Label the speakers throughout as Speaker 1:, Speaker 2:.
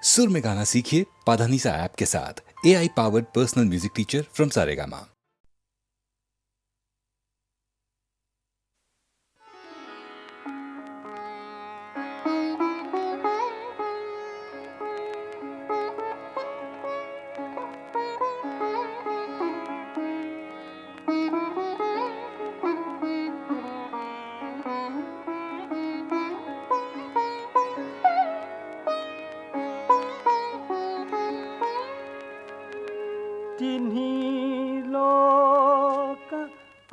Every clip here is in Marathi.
Speaker 1: सुर में गाना सीखिए पाधानीसा ऐप के साथ। AI powered personal music teacher from Saregama.
Speaker 2: तिन्ही लोक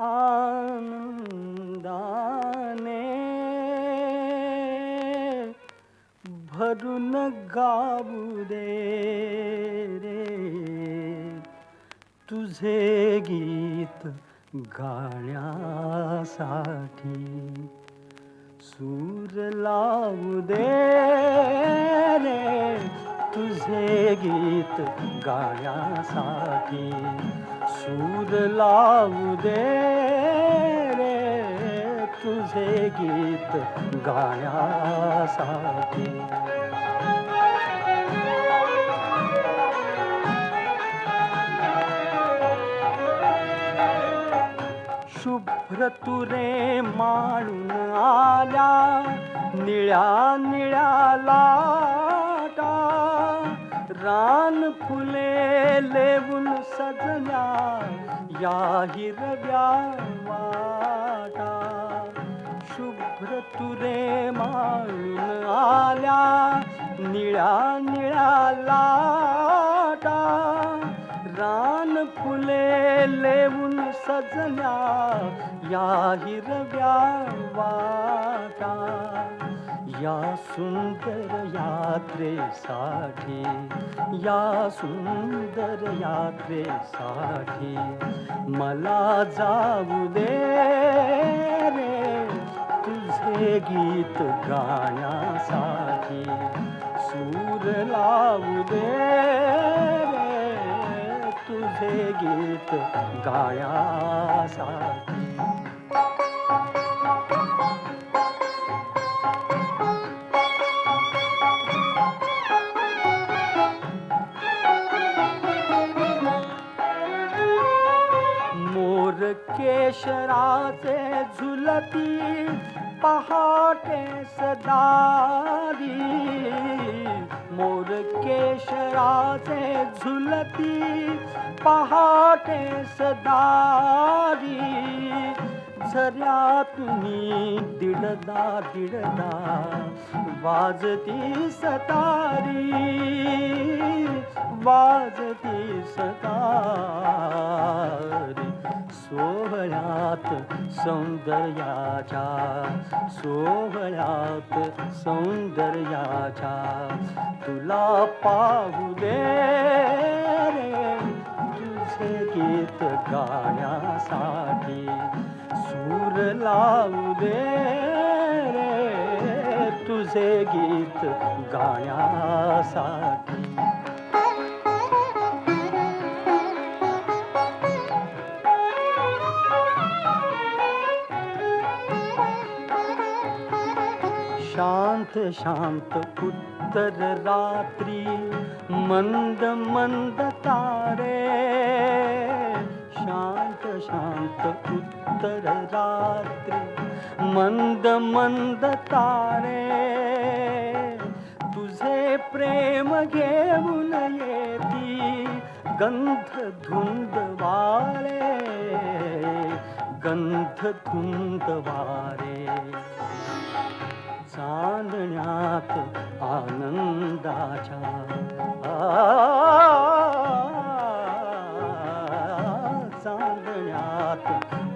Speaker 2: आनंदाने भरून गाऊ दे रे तुझे गीत गाण्यासाठी सूर लावू दे रे तुझे गीत गाण्यासाठी सूर लावू दे रे तुझे गीत गाण्यासाठी शुभ्र तुरे माळून आल्या निळ्या निळ्या लाटा रान फुले लेवून सजल्या या हिरव्या वाटा शुभ्र तुरे माळून आल्या निळ्या निळ्या लाटा रान फुले लेवून सजल्या या हिरव्या वाटा या सुंदर यात्रेसाठी या सुंदर यात्रेसाठी मला जाऊ दे रे तुझे गीत गाण्यासाठी सूर लावू दे रे तुझे गीत गाण्यासाठी मोर केशराचे झुलती पहाटे सदारी मोर केशराचे झुलती पहाटे सदारी झऱ्यातूनी दिडदा दिडदा वाजती सतारी वाजती सतारी सोहळ्यात सौंदर्याच्या सोहळ्यात सौंदर्याच्या तुला पाहू दे रे तुझे गीत गाण्यासाठी सूर लावू दे रे तुझे गीत गाण्यासाठी शांत शांत उत्तर रात्री मंद मंद तारे शांत शांत उत्तर रात्री मंद मंद तारे तुझे प्रेम घेऊन येती गंध धुंद वारे गंध धुंद वारे चांदण्यात आनंदाच्या चांदण्यात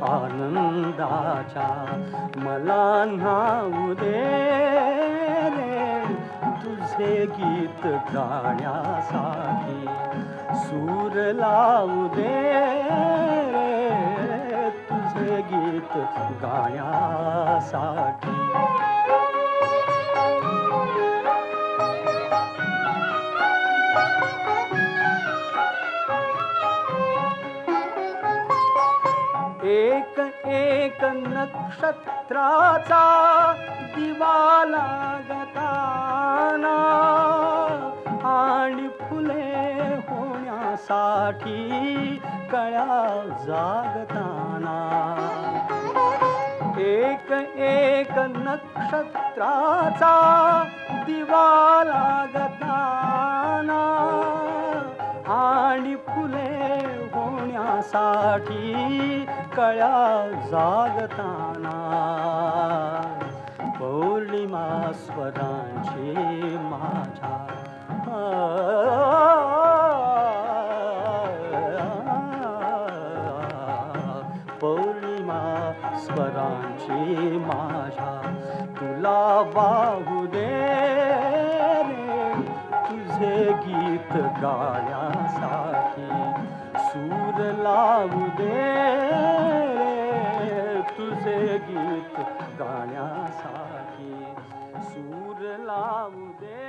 Speaker 2: आनंदाच्या मला न्हाऊ दे रे तुझे गीत गाण्यासाठी सूर लावू दे रे तुझे गीत गाण्यासाठी एक एक नक्षत्राचा दिवा लागताना कळ्या जागताना एक एक नक्षत्राचा दिवा लागताना आणि फुले होण्यासाठी कळ्या जागताना पौर्णिमा स्वरांची माझ्या पौर्णिमा स्वरांची माझ्या तुला वाहू दे रे तुझे गीत गाण्यासाठी सूर लावू दे रे तुझे गीत गाण्यासाठी सूर लावू दे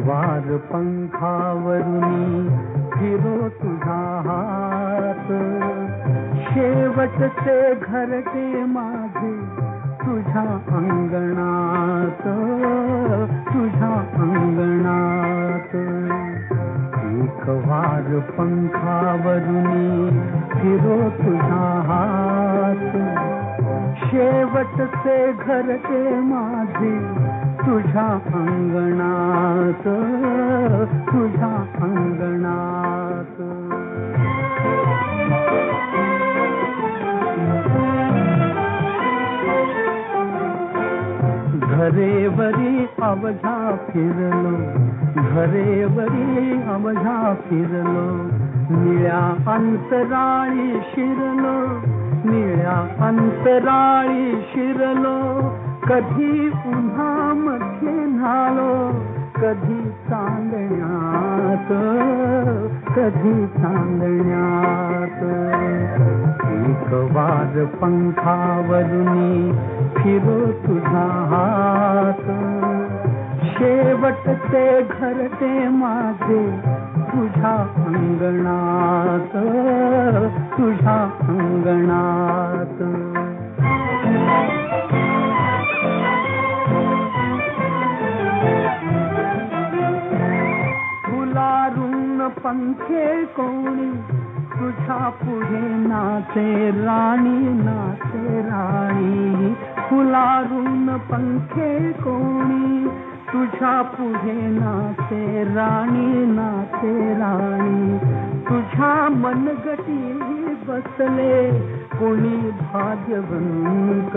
Speaker 3: वार पंखावरुनी फिरो तुझा हात शेवटचे घरटे माझे तुझ्या अंगणात तुझ्या अंगणात एक वार पंखावरुनी फिरो तुझा हात शेवटचे घरटे माझे तुझ्या अंगणात तुझ्या अंगणात घरेवरी अवघा फिरलो घरेवरी अवघा फिरलो निळ्या अंतराळी शिरलो निळ्या अंतराळी शिरलो कधी उन्हामध्ये न्हालो कधी चांदण्यात कधी चांदण्यात एक वार पंखावरुनी फिरो तुझा हात शेवटचे घरटे माझे तुझ्या अंगणात तुझ्या अंगणात फुलारून पंखे कोणी तुझ्या पुढे नाचे राणी फुलारून पंखे कोणी तुझ्या पुढे नाचे राणी तुझ्या मनगटी बसले कोणी भाग्यवंत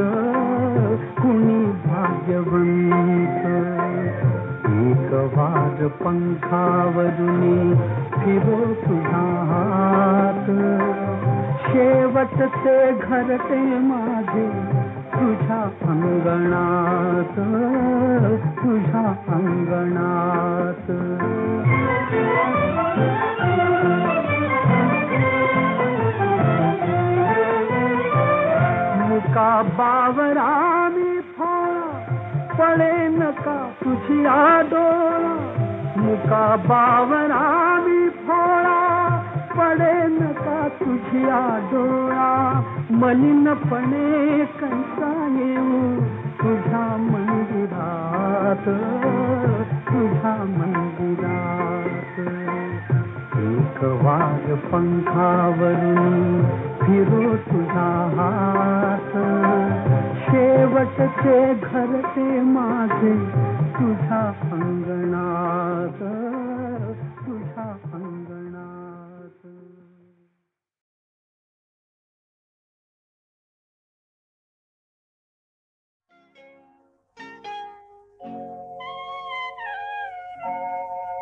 Speaker 3: एक वार पंखावरुनी फिरो तुझा हात शेवटचे घरटे माझे तुझ्या अंगणात तुझ्या अंगणात मुका बावरा मी फोळा पडे नका तुझी आडोळा मुका बावरा मी फोळा पडे नका तुझी आडोळा मलिनपणे कंसा येऊ तुझ्या मंदिरात तुझ्या मंदिरात एक वार पंखावरुनी फिरो तुझा हात शेवटचे घरटे माझे तुझ्या अंगणात तुझ्या अंगणात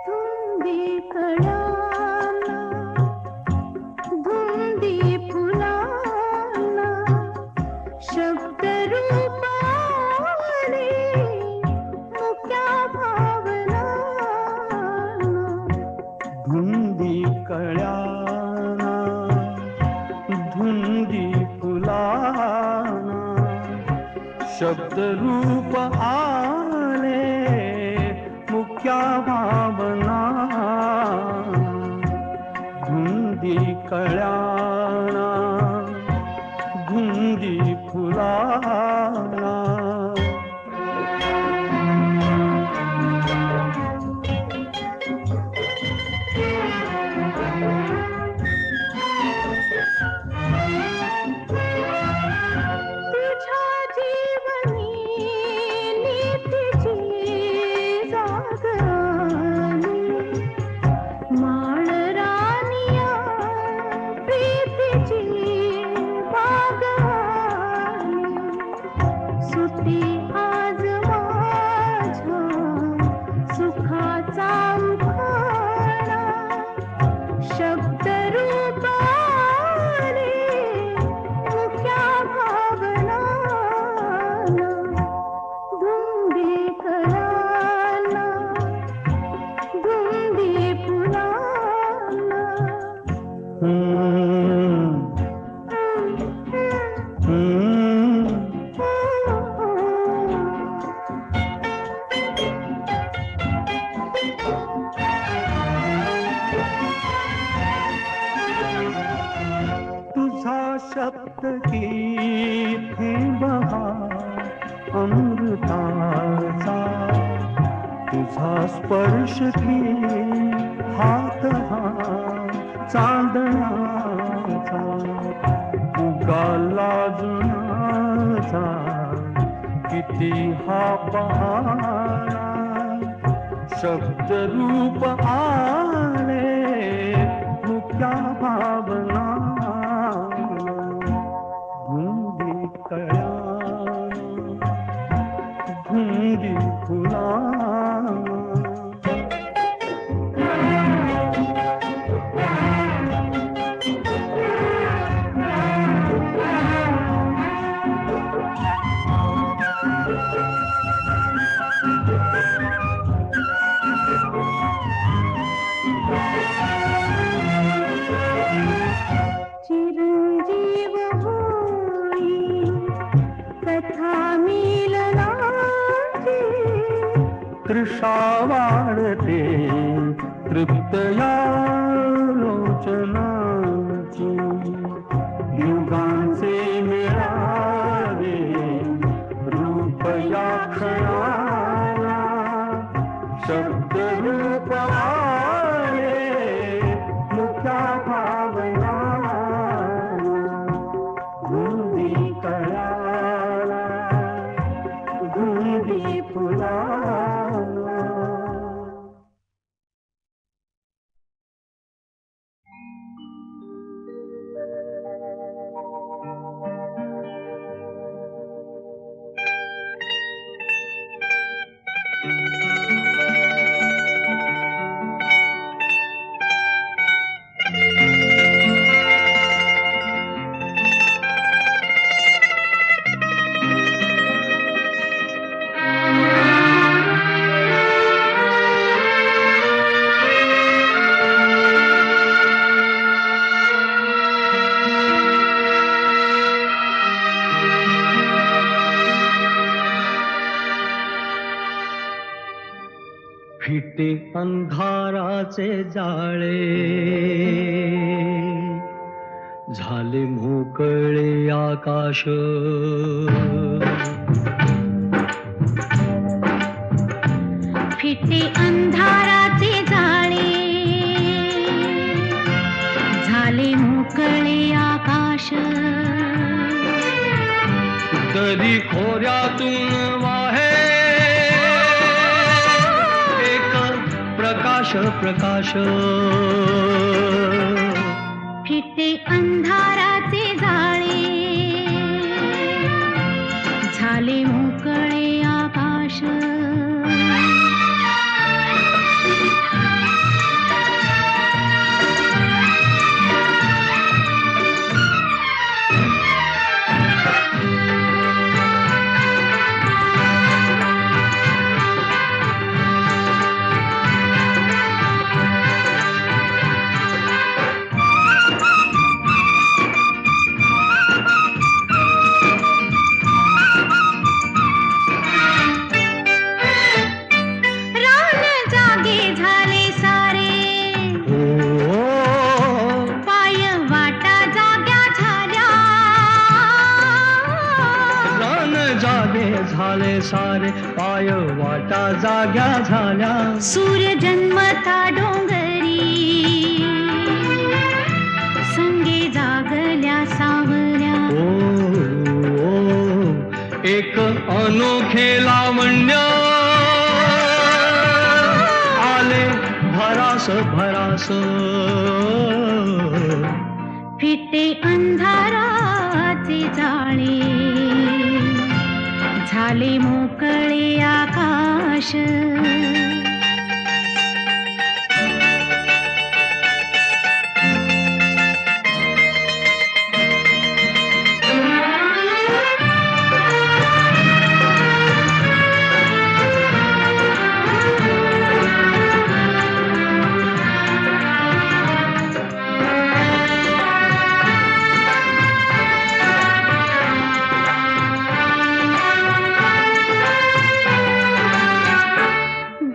Speaker 4: धुंदी कळाना धुंदी फुलाना शब्द रूपाने मुक्या भावना
Speaker 2: धुंदी कळ्याना धुंदी फुलाना शब्द रूप आले मुख्या भावना धुंदी कळ्याना धुंदी फुलाना
Speaker 4: तुझ्या जीवनी नीतीची जाग आली, माळरानिया प्रीतीची बाग आली, सुटी आज माझ्या सुखाचा उखाणा, शब्द रूप आले मुक्या भावना, धुंदी कळाला धुंदी फुलाला.
Speaker 2: तुझा शब्द की बहार अमृताचा, तुझा स्पर्श की हात हा चांदण्याचा, उगाला जुनाचा किती हा पहारा, शब्द रूप आले मुक्या भावना, धुंदी कळ्याना धुंदी फुलाना.
Speaker 4: चिरंजीव होई कथा मिलनाची,
Speaker 2: तृषा वाढते तृप्त या लोचनाची, युगांचे मिळावे रूप या क्षणाला, शब्द रूप आले मुक्या भावना, धुंदी कळाला धुंदी फुलाला. फिटे अंधाराचे जाळे, झाले मोकळे आकाश,
Speaker 4: फिटे अंधाराचे जाळे, झाले मोकळे आकाश,
Speaker 2: दरी खोऱ्यातून वाहे एक प्रकाश प्रकाश,
Speaker 4: फिटे अंधाराचे जाळे, झाले मोकळे आकाश,
Speaker 2: सारे पाय वाटा जाग्या झाल्या.
Speaker 4: सूर्य जन्मता डोंगरी संगे जागल्या सावल्या.
Speaker 2: ओ एक अनोखे लावण्य आले भरास भरास.
Speaker 4: फिटे अंधाराचे जाळे झाले मोकळे आकाश.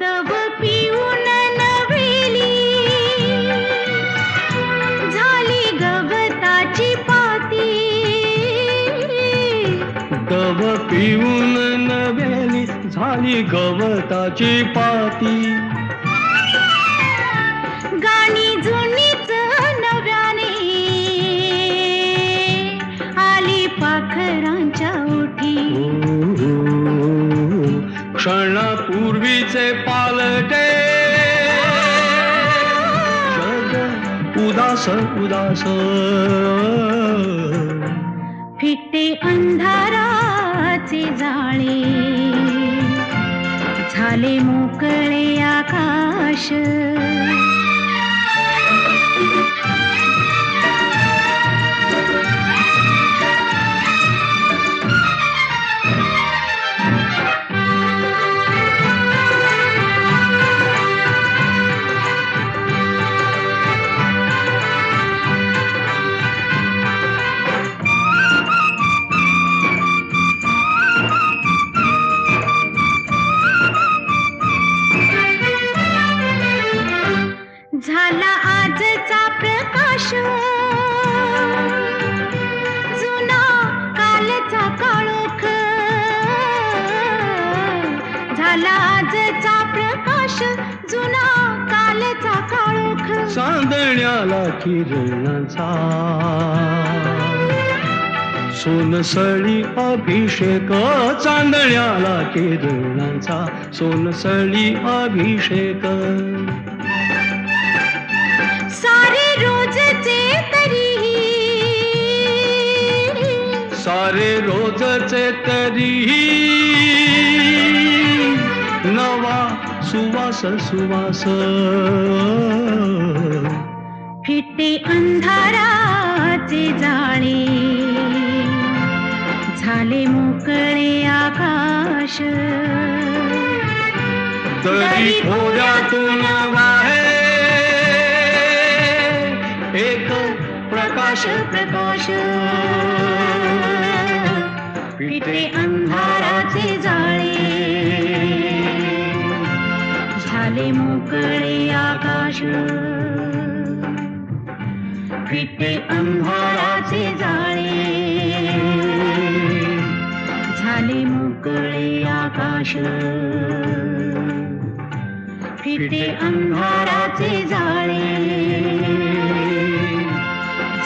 Speaker 4: दव पिऊन नवेली झाली गवताची पाती.
Speaker 2: दव पिऊन नव्याली झाली गवताची पाती.
Speaker 4: गाणी जुनीच नव्याने आली पाखरांच्या ओठी.
Speaker 2: क्षणापूर्वीचे पालटे जग उदास उदास.
Speaker 4: फिटे अंधाराचे जाळे झाले मोकळे आकाश. झाला आजचा प्रकाश जुना कालचा काळोख. झाला आजचा प्रकाश जुना कालचा काळोख.
Speaker 2: चांदण्याला किरणाचा सोनसळी अभिषेक. चांदण्याला किरणाचा सोनसळी अभिषेक.
Speaker 4: सारे रोजचे तरीही
Speaker 2: सारे रोजचे तरीही नवा सुवास सुवास.
Speaker 4: फिटे अंधाराचे जाळे झाले मोकळे आकाश.
Speaker 2: तरी थोड्यातून वाहे एक प्रकाश प्रकाश.
Speaker 4: फिटे अंधाराचे जाळे झाले मोकळे आकाश.
Speaker 2: फिटे अंधाराचे
Speaker 4: जाळे झाले मोकळे आकाश. फिटे अंधाराचे जाळे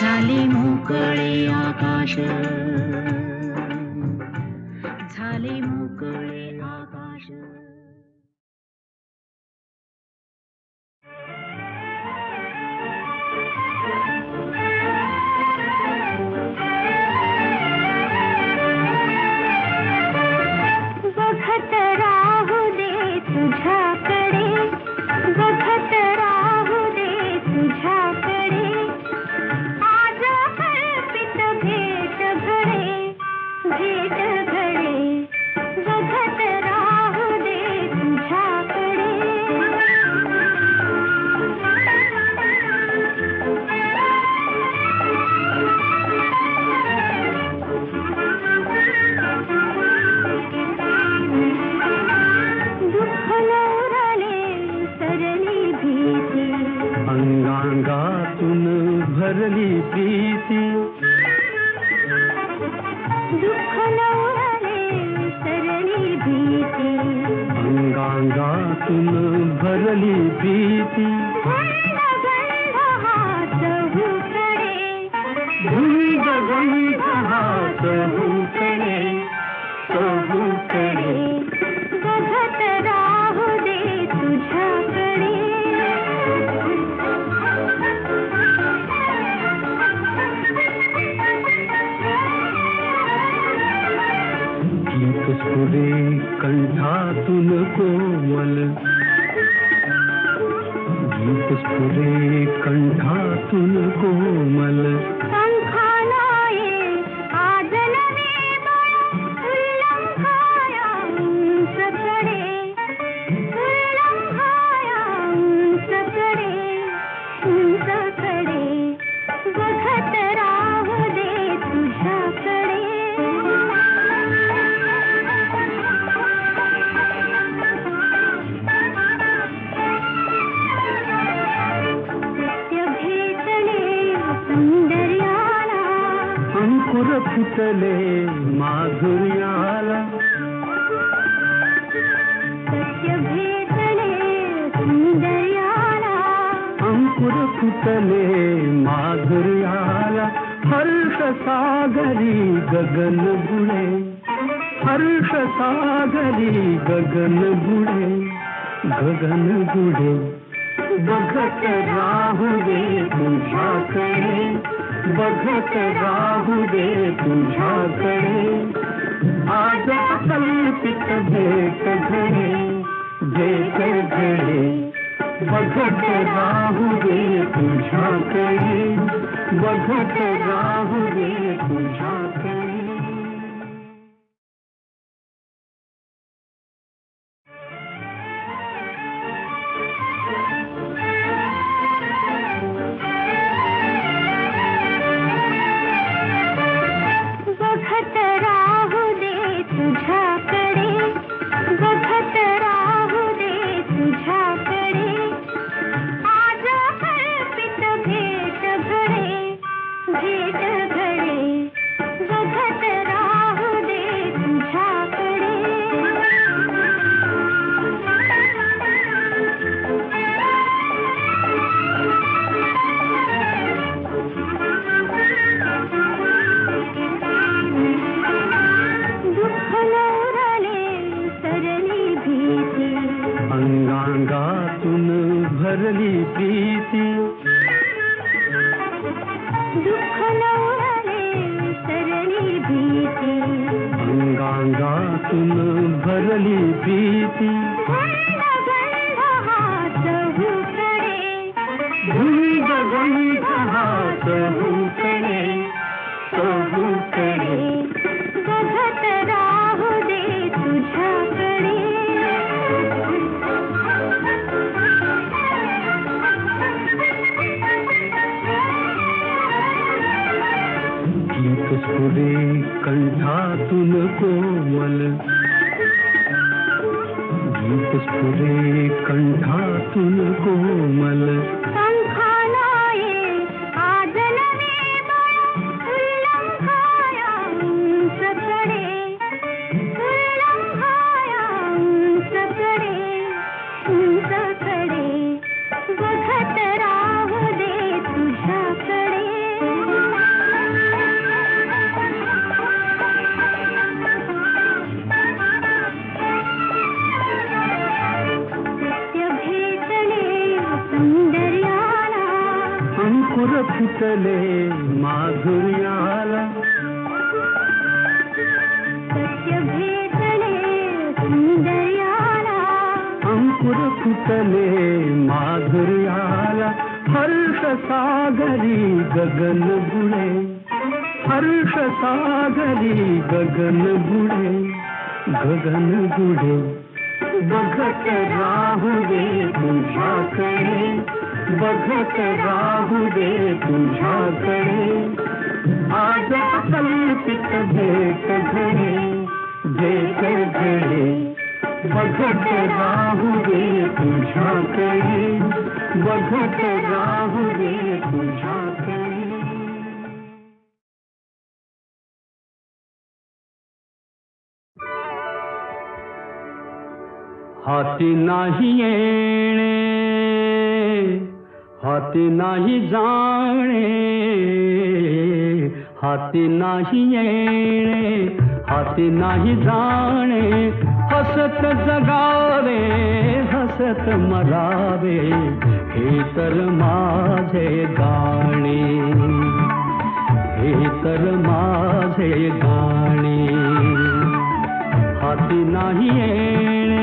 Speaker 4: झाले मोकळे आकाश. झाले मोकळे आकाश.
Speaker 5: बघत राहू दे तुझ्याकडे, बघत राहू दे तुझ्याकडे. आज कल्पित भेट घडे, भेट घडे. बघत राहू दे तुझ्याकडे. दुःख नवराले सरली भीती,
Speaker 2: अंगांगातून भरली प्रीती.
Speaker 5: दुःख नवराले सरली भीती.
Speaker 3: भरली भीती
Speaker 5: गंध गंध हात हुकडे
Speaker 3: गंध गंध हात हुकडे चहूकडे
Speaker 5: बघत राहू दे तुझ्याकडे
Speaker 3: गीत स्फुरे कंठातून कोमल गीत स्फुरे कंठातून कोमल
Speaker 5: पंखानाये आज नवे बळ उल्लंघाया उंचकडे उंचकडे बघत राहू दे तुझ्याकडे सत्य भेटले सौंदर्याला
Speaker 3: अंकुर फुटले माधुर्याला
Speaker 5: सत्य भेटले सौंदर्याला
Speaker 3: अंकुर फुटले माधुर्याला हर्ष सागरी गगन बुडे हर्ष सागरी गगन बुडे बघत राहू दे तुझ्याकडे बघत राहू दे तुझ्याकडे आज कल्पित भेट घडे बघत राहू दे तुझ्याकडे बघत राहू दे तुझ्याकडे
Speaker 5: बघत राहू दे तुझ्याकडे बघत राहू दे तुझ्याकडे आज कल्पित भेट घडे बघत राहू दे तुझ्याकडे दुःख नवरले सरली भीती
Speaker 3: अंगांगातून भरली प्रीती
Speaker 5: दुःख नवरले सरली भीती
Speaker 3: अंगांगातून भरली प्रीती
Speaker 5: गंध गंध हात हुकडे
Speaker 3: गंध गंध हात हुकडे चहूकडे
Speaker 5: बघत राहू दे तुझ्याकडे
Speaker 3: गीत स्फुरे कंठातून कोमल गीत स्फुरे कंठातून कोमल
Speaker 5: पंखानाये आज नवे बळ उल्लंघाया उंचकडे बघत राहू दे तुझ्याकडे सत्य भेटले सौंदर्याला
Speaker 3: अंकुर फुटले माधुर्याला
Speaker 5: सत्य भेटले सौंदर्याला
Speaker 3: अंकुर फुटले माधुर्याला हर्ष सागरी गगन बुडे हर्ष सागरी गगन बुडे बघत राहू दे तुझ्याकडे बघत राहू दे तुझ्याकडे आज कल्पित भेट घडे बघत राहू दे तुझ्याकडे बघत राहू दे तुझ्याकडे हाती नाही येणे, हाती नाही जाणे, हाती नाही येणे, हाती नाही जाणे, हसत जगावे, हसत मरावे, हे तर माझे गाणे, हे तर माझे गाणे. हाती नाही येणे.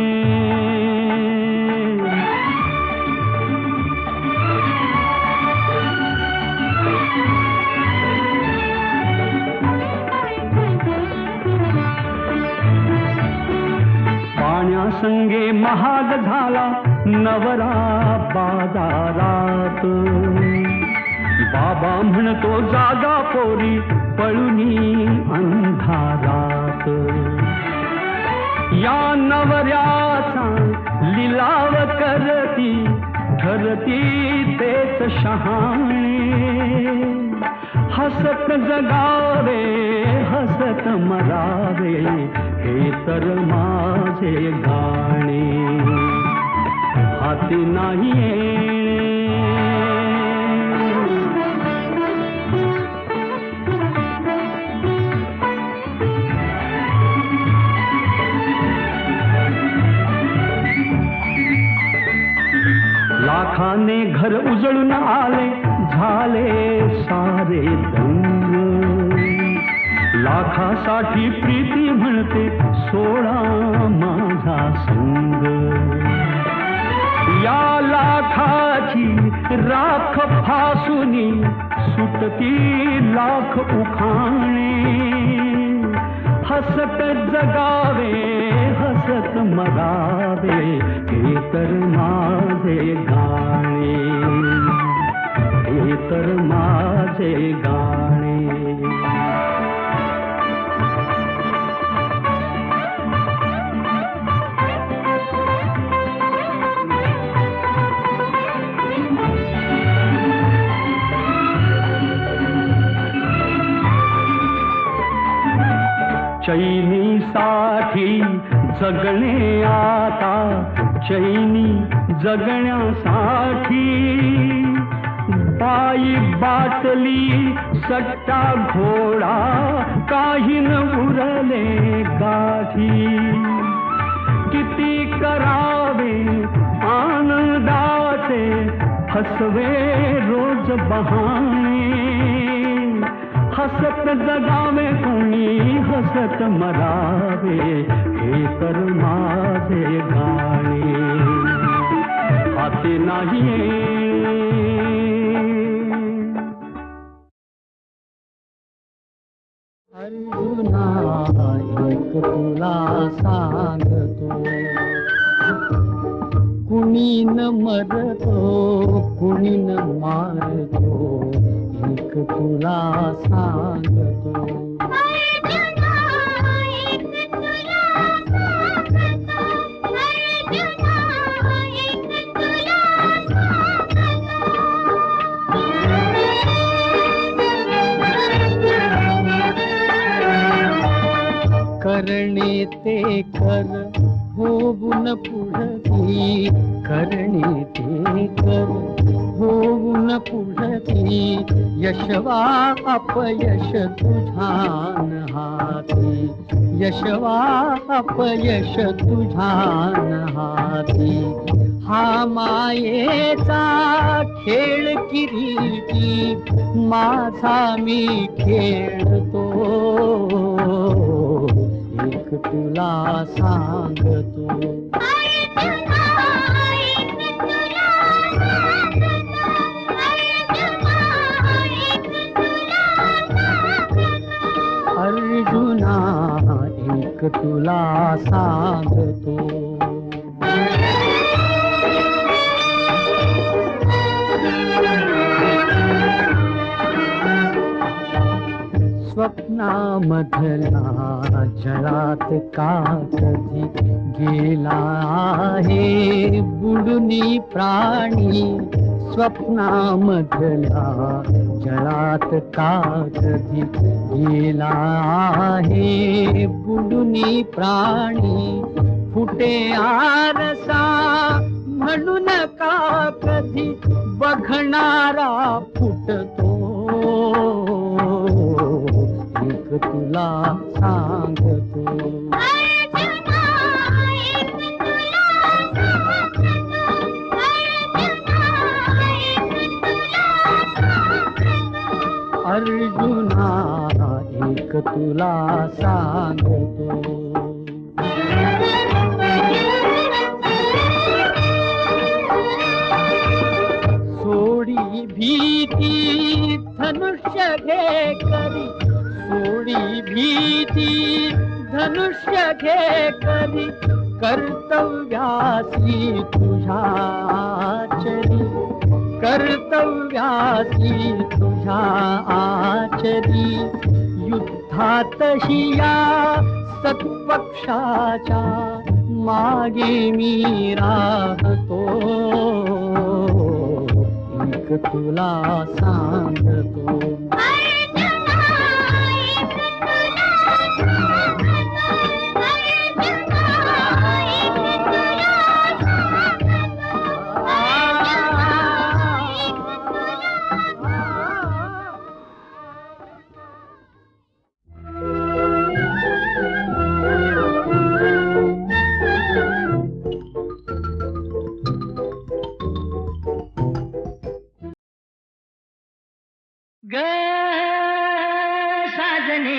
Speaker 3: पाण्यासंगे महाग झाला नवरा बाजारात, बाबा म्हणतो जागा पोरी पळुनी अंधारात. या नवऱ्याचा लिलाव करती ठरती तेच शहाणे, हसत जगावे, हसत मरावे, हे तर माझे गाणे. हाती नाही येणे. लाखाने घर उजळून आले, झाले सारे दंग. लाखासाठी प्रीती म्हणते सोडा माझा संग. या लाखाची राख फासुनी सुटती लाख उखाणे, हसत जगावे, हसत मरावे, हे तर माझे गाणे, हे तर माझे गाणे. चैनीसाठी जगणे आता, चैनी जगण्यासाठी, बाई बाटली सट्टा घोडा काही न उरले गाठी. किती करावे आनंदाचे फसवे रोज बहाणे, हसत जगावे कोणी, हसत मरावे, हे तर माझे गाणे. हाती नाही येणे. अर्जुना एक तुला सांगतो, कुणी न मरतो, कुणी न मारतो, एक तुला सांगतो. करणे ते कर होऊन पुढती, करणे ते कर होऊन पुढती, यशवा अपयश तुझ्यान हाती, यशवा अपयश तुझ्यान हाती. हा मायेचा खेळ किरीटी, माझा मी खेळतो, एक तुला सांगतो. अर्जुना एक तुला सांगतो. स्वप्नामधला जळात का कधी गेला आहे बुडुनी प्राणी, स्वप्नामधला जळात का कधी गेला आहे बुडुनी प्राणी. फुटे आरसा म्हणू नका कधी बघणारा फुटतो एक तुला सांगतो अर्जुना एक तुला सांगतो सोडी भीती धनुष्य घे करी सोडी भीती धनुष्य घे करी कर्तव्यासी तुझ्या आचरी कर्तव्यासी तुझ्या आचरी युद्धातही या सत्पक्षाच्या मागे मी राहतो एक तुला सांगतो
Speaker 2: ग साजने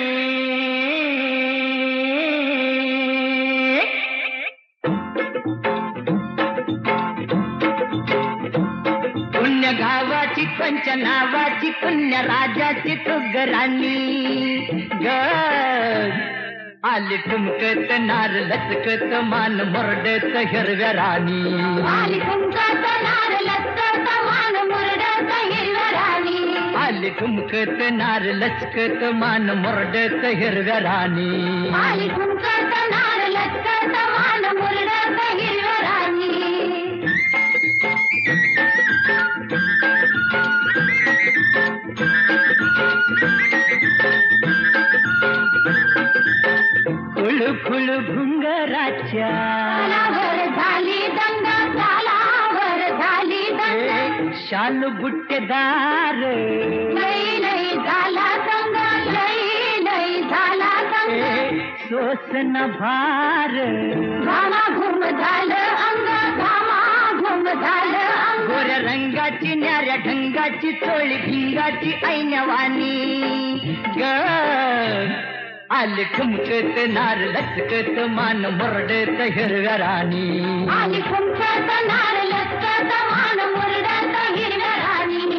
Speaker 2: पुण्य गावाची पंच नावाची पुण्य राजाची तुगराणी ग आली ठुमकत नार लचकत मान मोरडत हिरव्या राणी
Speaker 5: आली ठुमकत नार लचकत मान मोरडत हिरव्या राणी
Speaker 2: आली ठुमकत नार लचकत मान मोरडत हिरव्या राणी
Speaker 5: आली ठुमकत नार लचकत मान मोरडत हिरव्या राणी
Speaker 2: खुळ भुंगराच्या
Speaker 5: तालावर झाली दंगा तालावर झाली दंगा
Speaker 2: शाल बुट्टेदार
Speaker 5: लई लई झाला दंगा लई लई झाला दंगा
Speaker 2: सोसन भार
Speaker 5: घामाघूम झालं अंग घामाघूम झालं अंग
Speaker 2: गोऱ्या रंगाची न्याऱ्या ढंगाची चोळी भिंगाची ऐनवानी ग आले ठुमकत नार लचकत मान मोरडत हिरव्या राणी
Speaker 5: आली ठुमकत नार लचकत मान मोरडत हिरव्या राणी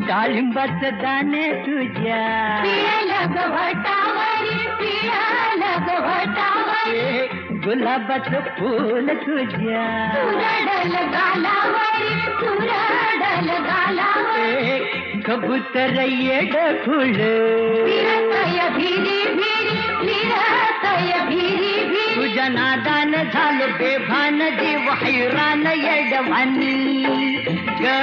Speaker 2: डाळिंबाचं दाणे तुझ्या
Speaker 5: पिळलं गव्हाटावरी पिळलं गव्हाटावरी
Speaker 2: गुलाबाचं फूल तुझ्या
Speaker 5: तुरडल गालावरी तुरडल गालावरी
Speaker 2: कबूतर येड फुल
Speaker 5: फिरतय भिरी भिरी फिरतय भिरी भिरी
Speaker 2: तुझ्या नादान झालं बेभान जीव हैरान येडवानी ग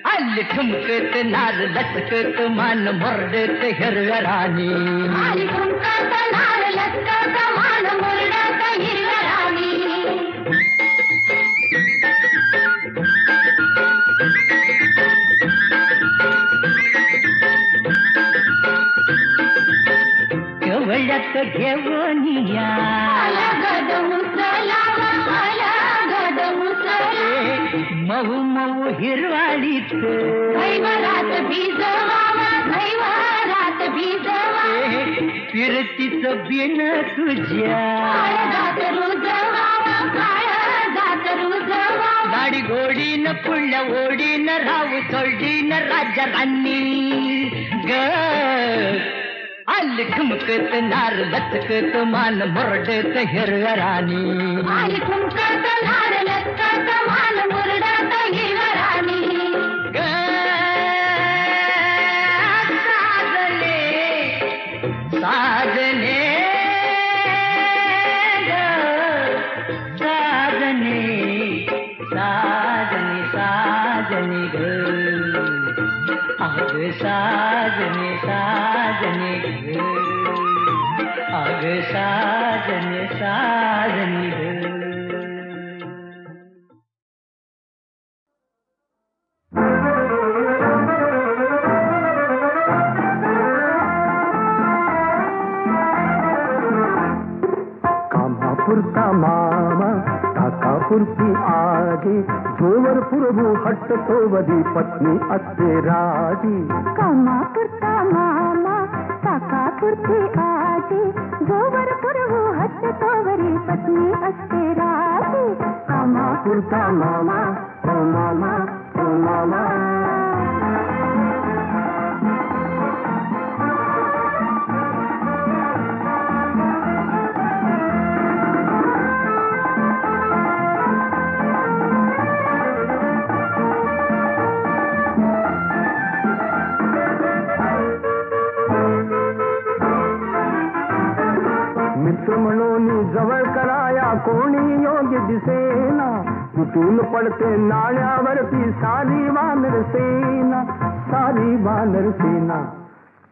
Speaker 2: आली ठुमकत नार लचकत मान मोरडत हिरव्या राणी
Speaker 5: आली ठुमकत नार लचकत मान मोरडत हिरव्या राणी
Speaker 2: कवळ्यात घेऊन या
Speaker 5: अलगद मुसलावा अलगद मुसला
Speaker 2: मऊ मऊ हिरवाळीत
Speaker 5: घैवरात भिजवावा घैवरात भिजवा
Speaker 2: फिरतीच बिन तुझ्या
Speaker 5: काळजात रुजवावा काळजात रुजवावा
Speaker 2: गाडी घोडीन पुढल्या ओढीन राहू चोडीन राजा राणी ग आली ठुमकत नार लचकत मान मोरडत हिरव्या राणी
Speaker 5: आली ठुमकत नार लचकत मान मोरडत हिरव्या राणी
Speaker 2: ग साजने साजने ग साजने साजने साजने
Speaker 3: साजने साजने ग अग साजने साजने ग
Speaker 6: पुरता मामा काकापुरती आजी जोवर पुरवू हट्ट तोवरी पत्नी असते राजी
Speaker 5: कामापुरता मामा काकापुरती आजी जोवर पुरवू हट्ट तोवरी पत्नी असते राजी
Speaker 6: कामापुरता मामा ओ मामा ओ मामा मित्र म्हणून जवळ कराया कोणी योग्य दिसेना तुटून पडते नाण्यावरती सारी वानर सेना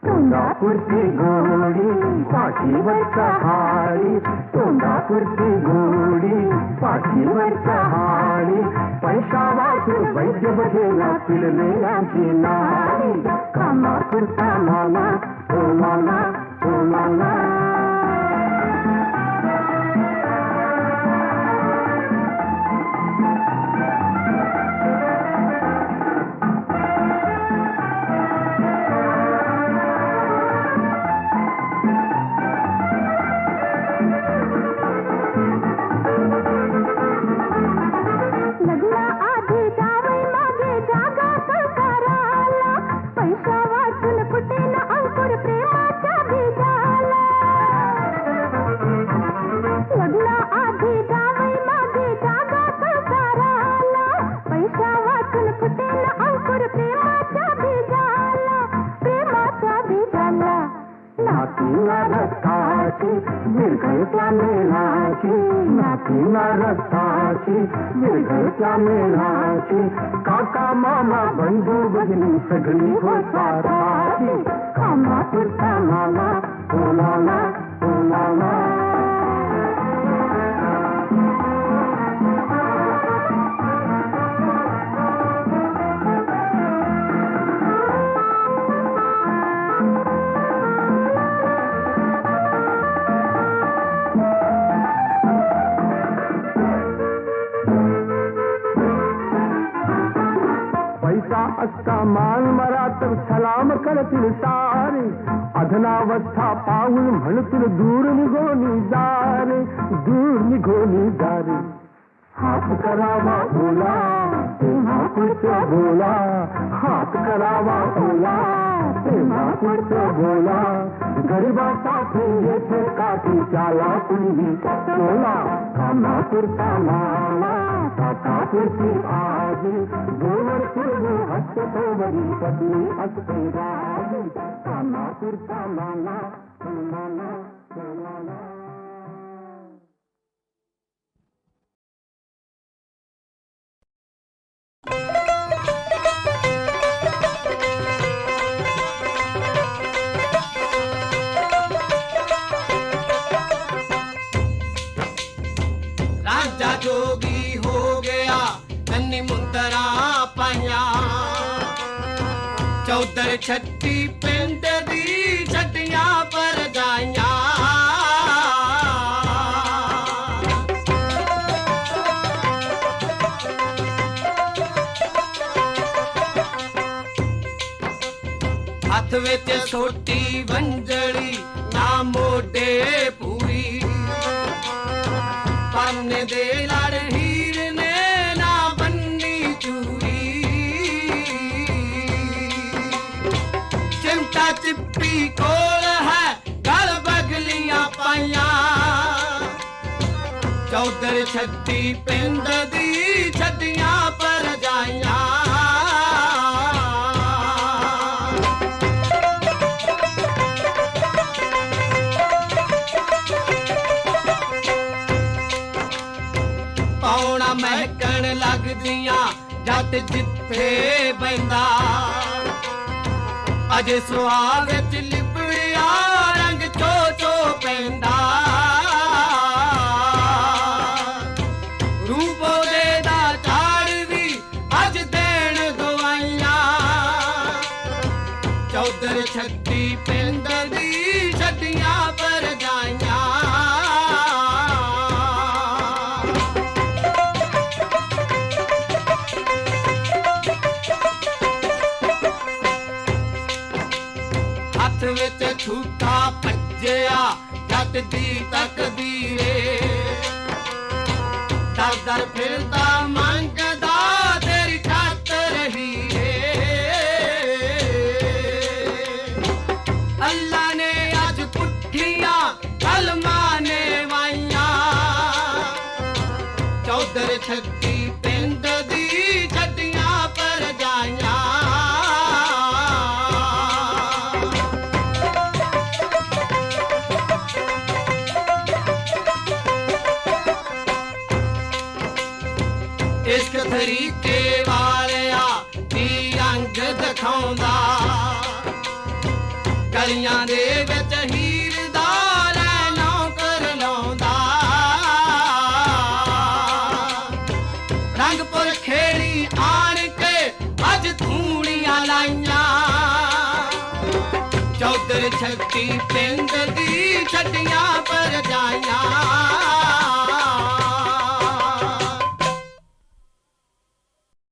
Speaker 6: तोंडापुरती गोडी पाठीवरचा हाडी तोंडापुरती गोडी पाठीवरचा हाडी पैसा वाचून वैद्य बघेला पिळलेल्याची नाडी कामापुरता मामा ओ मामा ओ मामा निर्घरच्या मेळाची काका मामा बंधू भगिनी सगळी होती कामापुरता मामा ओ मामा ओ मामा असता मान मरा तर सलाम करतील सारे अधनावस्था पाहून म्हणतील दूर निघोनी जारे हात करावा ओला तेव्हा पुढचं बोला हात करावा ओला तेव्हा पुढचं बोला गरिबासाठी येथे काठी त्याला कुणी बोला कामापुरता मामा काकापुरती आजी जोवर पुरवू हट्ट तोवरी पत्नी असते राजी कामापुरता मामा मामा मामा
Speaker 7: राजा जोगी हो गया नन्नी मुंदरा पाया चौधर छठी पिंड दी छटिया पर जाया हथ विच छोटी वंजड़ी ना मोटे पूरी पाने दे लड़ हीर ने ना बन्नी चूरी चिमटा चिप्पी कोल है गल बगलियां पाया चौधर छठी पिंड दी छटियां पर जाया महकन लग दिया जट जिथे बंदा ਅਜੇ ਸੁਹਾਗ ਵਿੱਚ ਲਿਬੜਿਆ ਰੰਗ ਚੋ ਚੋ ਪੈਂਦਾ ਰੂਪ ਉਹਦੇ ਦਾ ਝਾੜ ਵੀ ਅੱਜ ਦੇਣ ਦਵਾਈਆਂ ਚੌਧਰ ਛੱਤੀ ਪਿੰਡ ਦੀ ਛੱਡੀਆਂ ਪਰ ਜਾਈਆਂ ਹੱਥ ਵਿੱਚ ਠੂਠਾ ਭੱਜਿਆ ਜੱਟ ਦੀ ਤਕਦੀਰੇ ਦਰ ਦਰ ਫਿਰਦਾ ਮੰਗਦਾ ਤੇਰੀ ਖਾਤਰ ਹੀ ਅੱਲਾ ਨੇ ਅੱਜ ਪੁੱਠੀਆਂ ਕਲਮਾਂ ਨੇ ਵਾਈਆਂ ਚੌਧਰ ਛੱਤੀ ਪਿੰਡ ਦੀ ਛੱਡੀਆਂ ਪਰ ਜਾਈਆਂ ਇਸ਼ਕ ਤਰੀਕੇ ਵਾਲਿਆ ਦੀ ਅੰਗ ਦਿਖਾਉਂਦਾ ਗਲੀਆਂ ਦੇ ਵਿੱਚ ਹੀਰ ਦਾ ਲੈ ਨੌਕਰ ਲਾਉਂਦਾ ਰੰਗਪੁਰ ਖੇੜੀ ਆਣ ਕੇ ਅੱਜ ਧੂਣੀਆਂ ਲਾਈਆਂ ਚੌਧਰ ਛੱਤੀ ਪਿੰਡ ਦੀ ਛੱਡੀਆਂ ਪਰ ਜਾਈਆਂ